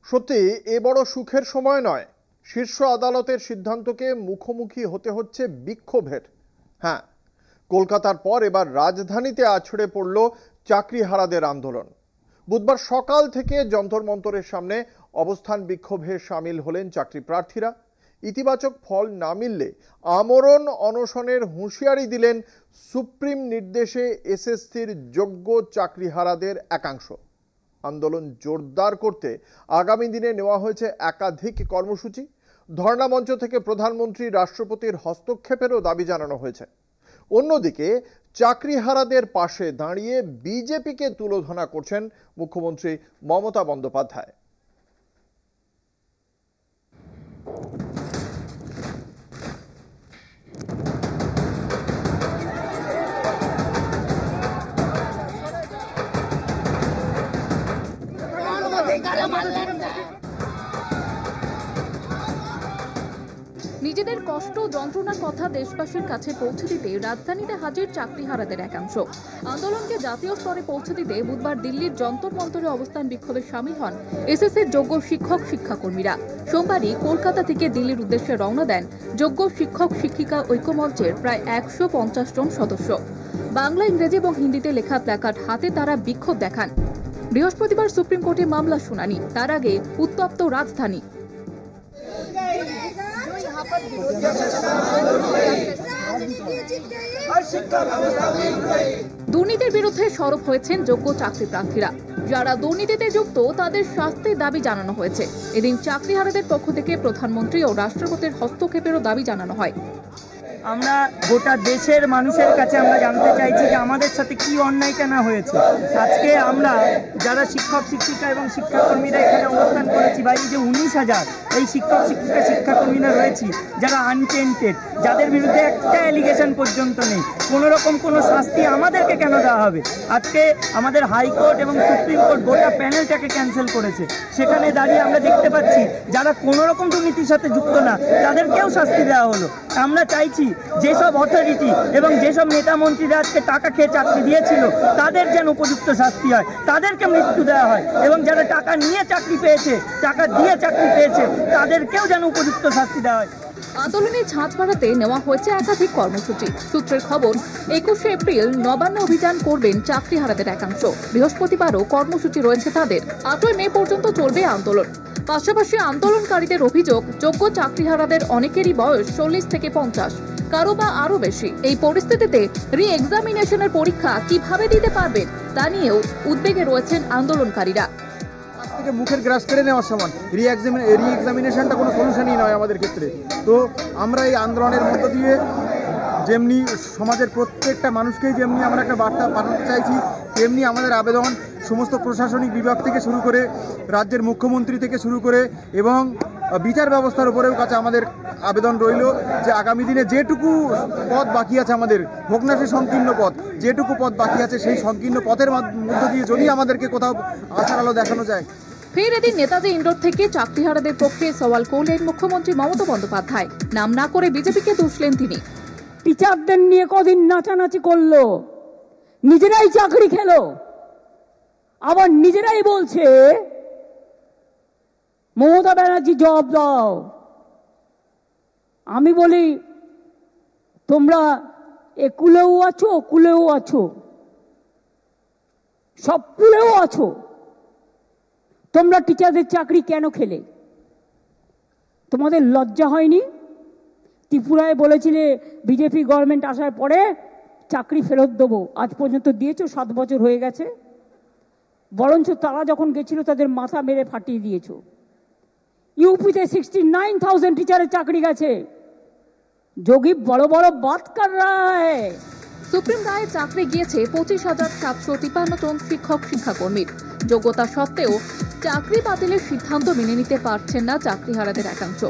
সত্যি এ বড় সুখের সময় নয়। শীর্ষ আদালতের সিদ্ধান্তকে মুখোমুখি হতে হচ্ছে বিক্ষোভের। হ্যাঁ, কলকাতার পর এবার রাজধানীতে আছড়ে পড়ল চাকরিহারাদের আন্দোলন। বুধবার সকাল থেকে যন্তর মন্তরের সামনে অবস্থান বিক্ষোভে সামিল হলেন চাকরি প্রার্থীরা। ইতিবাচক ফল না মিললে আমরণ অনশনের হুঁশিয়ারি দিলেন সুপ্রিম নির্দেশে এসএসসির যোগ্য চাকরিহারাদের একাংশ। আন্দোলন জোরদার করতে আগামী দিনে নেওয়া হয়েছে একাধিক কর্মসূচি। ধর্ণা মঞ্চ থেকে প্রধানমন্ত্রী রাষ্ট্রপতির হস্তক্ষেপেরও দাবি জানানো হয়েছে। অন্যদিকে চাকরিহারাদের পাশে দাঁড়িয়ে বিজেপিকে তুলোধনা করছেন মুখ্যমন্ত্রী মমতা বন্দ্যোপাধ্যায়। নিজেদের কষ্ট যন্ত্রণার কথা দেশবাসীর কাছে পৌঁছে দিতে রাজধানীতে হাজির চাকরিহারাদের একাংশ। আন্দোলনকে জাতীয় স্তরে পৌঁছে দিতে বুধবার দিল্লির যন্তর মন্তরে অবস্থান বিক্ষোভে সামিল হন এসএসসির যোগ্য শিক্ষক শিক্ষাকর্মীরা। সোমবারই কলকাতা থেকে দিল্লির উদ্দেশ্যে রওনা দেন যোগ্য শিক্ষক শিক্ষিকা ঐক্যমঞ্চের প্রায় 150 জন সদস্য। বাংলা, ইংরেজি এবং হিন্দিতে লেখা প্ল্যাকার্ড হাতে তারা বিক্ষোভ দেখান। বৃহস্পতিবার সুপ্রিম কোর্টে মামলা শুনানি, তার আগে উত্তপ্ত রাজধানী। দুর্নীতির বিরুদ্ধে সরব হয়েছেন যোগ্য চাকরি প্রার্থীরা। যারা দুর্নীতিতে যুক্ত তাদের শাস্তির দাবি জানানো হয়েছে। এদিন চাকরিহারাদের পক্ষ থেকে প্রধানমন্ত্রী ও রাষ্ট্রপতির হস্তক্ষেপেরও দাবি জানানো হয়। আমরা গোটা দেশের মানুষের কাছে আমরা জানতে চাইছি যে আমাদের সাথে কি অন্যায় কেন হয়েছে। আজকে আমরা যারা শিক্ষক শিক্ষিকা এবং শিক্ষাকর্মীরা এখানে অবস্থান করেছি, বা এই যে 19,000 এই শিক্ষক শিক্ষিকা শিক্ষাকর্মীরা রয়েছি যারা আনটেন্টেড, যাদের বিরুদ্ধে একটা অ্যালিগেশন পর্যন্ত নেই, কোনো রকম কোনো শাস্তি আমাদেরকে কেন দেওয়া হবে? আজকে আমাদের হাইকোর্ট এবং সুপ্রিম কোর্ট গোটা প্যানেলটাকে ক্যান্সেল করেছে। সেখানে দাঁড়িয়ে আমরা দেখতে পাচ্ছি যারা কোনো রকম দুর্নীতির সাথে যুক্ত না তাদেরকেও শাস্তি দেওয়া হলো। আমরা চাইছি যেসব অথরিটি এবং যেসব নেতা মন্ত্রীরা আজকে টাকা খেয়ে চাকরি দিয়েছিল তাদের যেন উপযুক্ত শাস্তি হয়, তাদেরকে মৃত্যু দেওয়া হয়, এবং যারা টাকা নিয়ে চাকরি পেয়েছে, টাকা দিয়ে চাকরি পেয়েছে, তাদেরকেও যেন উপযুক্ত শাস্তি দেওয়া হয়। আন্দোলনে ঝাঁঝ বাড়াতে নেওয়া হয়েছে একাধিক কর্মসূচি। সূত্রের খবর, 21শে এপ্রিল নবান্ন অভিযান করবেন চাকরিহারাদের একাংশ। বৃহস্পতিবারও কর্মসূচি রয়েছে তাদের। 8ই মে পর্যন্ত চলবে আন্দোলন। পাশাপাশি আন্দোলনকারীদের অভিযোগ, যোগ্য চাকরিহারাদের অনেকেরই বয়স 40 থেকে 50, কারো বা আরো বেশি। এই পরিস্থিতিতে রি এক্সামিনেশনের পরীক্ষা কিভাবে দিতে পারবেন তা নিয়েও উদ্বেগে রয়েছেন আন্দোলনকারীরা। মুখের গ্রাস কেড়ে নেওয়ার সমান রি এক্সামিনেশনটা কোনো সলিউশনই নয় আমাদের ক্ষেত্রে। তো আমরা এই আন্দোলনের মধ্য দিয়ে যেমনি সমাজের প্রত্যেকটা মানুষকেই যেমনি আমরা একটা বার্তা পাঠাতে চাইছি, তেমনি আমাদের আবেদন সমস্ত প্রশাসনিক বিভাগ থেকে শুরু করে রাজ্যের মুখ্যমন্ত্রী থেকে শুরু করে এবং বিচার ব্যবস্থার উপরেও কাছে আমাদের আবেদন রইল যে আগামী দিনে যেটুকু পথ বাকি আছে আমাদের, হোক না সে সংকীর্ণ পথ, যেটুকু পথ বাকি আছে সেই সংকীর্ণ পথের মধ্য দিয়ে যদি আমাদেরকে কোথাও আশার আলো দেখানো যায়। ফের এদিন নেতাজি ইন্ডোর থেকে চাকরিহারাদের পক্ষে সওয়াল করলেন মুখ্যমন্ত্রী মমতা বন্দ্যোপাধ্যায়। নাম না করে বিজেপিকে দোষলেন তিনি। টিচারদের নিয়ে কদিন নাচানাচি করলো, নিজেরাই চাকরি খেলো, আবার নিজেরাই বলছে মমতা ব্যানার্জি জবাব দাও। আমি বলি, তোমরা একুলেও আছো, কুলেও আছো, সব কুলেও আছো, তোমরা টিচারদের চাকরি কেন খেলে? তোমাদের লজ্জা হয়নি? ত্রিপুরায় বলেছিলে বিজেপি গভর্নমেন্ট আসার পরে চাকরি ফেরত দেবো, আজ পর্যন্ত দিয়েছো, 7 বছর হয়ে গেছে। বরঞ্চ তারা যখন গেছিল তাদের মাথা মেরে ফাটিয়ে দিয়েছো। ইউপিতে 69,000 টিচারের চাকরি গেছে। যোগী বড় বড় বাত কর রহা হ্যায়। সুপ্রিম রায়ে চাকরি গিয়েছে 25,753 জন শিক্ষক শিক্ষাকর্মীর। যোগ্যতা সত্ত্বেও চাকরি বাতিলের সিদ্ধান্ত মেনে নিতে পারছেন না চাকরিহারাদের একাংশ।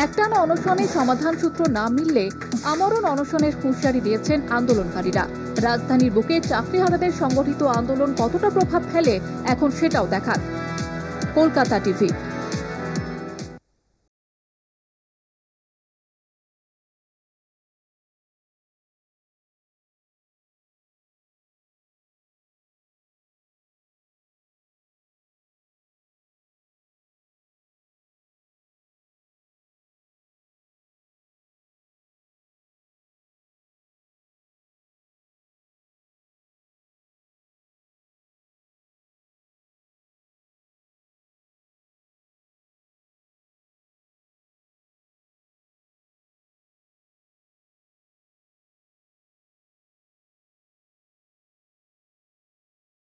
একটানা অনশনে সমাধান সূত্র না মিললে আমরণ অনশনের হুঁশিয়ারি দিয়েছেন আন্দোলনকারীরা। রাজধানীর বুকে চাকরিহারাদের সংগঠিত আন্দোলন কতটা প্রভাব ফেলে এখন সেটাও দেখার। কলকাতা টিভি।